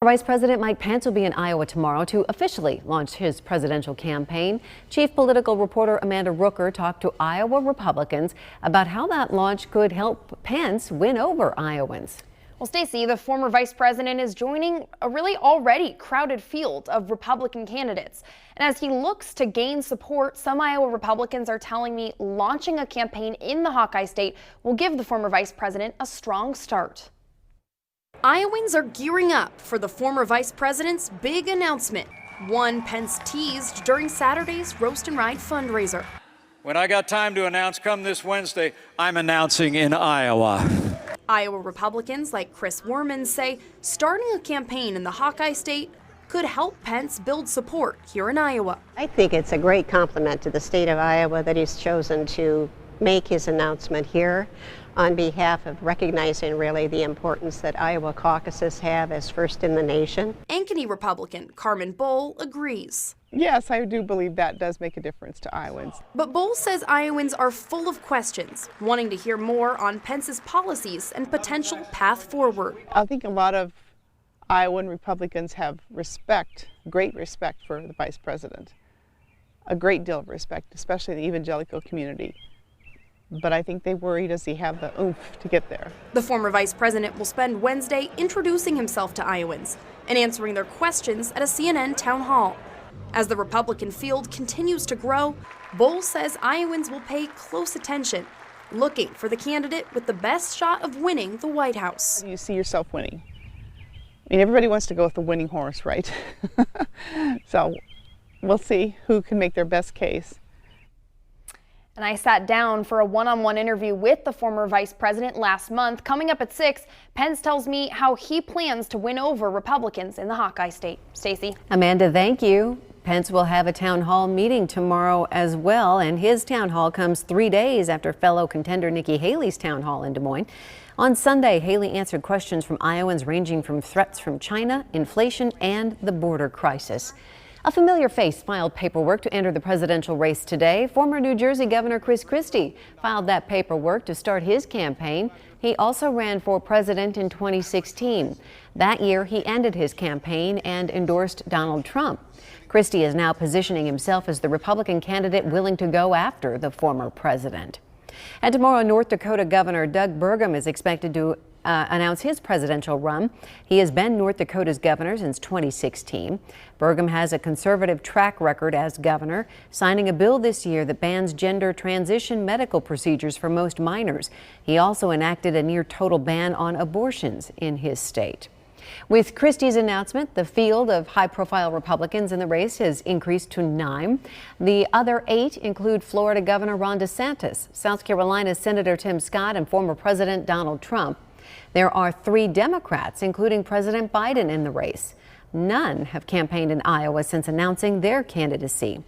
Vice President Mike Pence will be in Iowa tomorrow to officially launch his presidential campaign. Chief political reporter Amanda Rooker talked to Iowa Republicans about how that launch could help Pence win over Iowans. Well, Stacey, the former vice president is joining a really already crowded field of Republican candidates. And as he looks to gain support, some Iowa Republicans are telling me launching a campaign in the Hawkeye state will give the former vice president a strong start. Iowans are gearing up for the former vice president's big announcement, one Pence teased during Saturday's Roast and Ride fundraiser. When I got time to announce come this Wednesday, I'm announcing in Iowa. Iowa Republicans like Chris Werman say starting a campaign in the Hawkeye state could help Pence build support here in Iowa. I think it's a great compliment to the state of Iowa that he's chosen to make his announcement here on behalf of recognizing really the importance that Iowa caucuses have as first in the nation. Ankeny Republican Carmen Bowl agrees. Yes, I do believe that does make a difference to Iowans. But Bowl says Iowans are full of questions, wanting to hear more on Pence's policies and potential path forward. I think a lot of Iowan Republicans have respect, great respect for the vice president. A great deal of respect, especially the evangelical community. But I think they worry, does he have the oomph to get there? The former vice president will spend Wednesday introducing himself to Iowans and answering their questions at a CNN town hall. As the Republican field continues to grow, Bowl says Iowans will pay close attention, looking for the candidate with the best shot of winning the White House. You see yourself winning. I mean, everybody wants to go with the winning horse, right? So we'll see who can make their best case. And I sat down for a one-on-one interview with the former vice president last month. Coming up at 6, Pence tells me how he plans to win over Republicans in the Hawkeye state. Stacey. Amanda, thank you. Pence will have a town hall meeting tomorrow as well, and his town hall comes 3 days after fellow contender Nikki Haley's town hall in Des Moines. On Sunday, Haley answered questions from Iowans ranging from threats from China, inflation, and the border crisis. A familiar face filed paperwork to enter the presidential race today. Former New Jersey Governor Chris Christie filed that paperwork to start his campaign. He also ran for president in 2016. That year, he ended his campaign and endorsed Donald Trump. Christie is now positioning himself as the Republican candidate willing to go after the former president. And tomorrow, North Dakota Governor Doug Burgum is expected to announce his presidential run. He has been North Dakota's governor since 2016. Burgum has a conservative track record as governor, signing a bill this year that bans gender transition medical procedures for most minors. He also enacted a near total ban on abortions in his state. With Christie's announcement, the field of high-profile Republicans in the race has increased to 9. The other 8 include Florida Governor Ron DeSantis, South Carolina Senator Tim Scott, and former President Donald Trump. There are 3 Democrats, including President Biden, in the race. None have campaigned in Iowa since announcing their candidacy.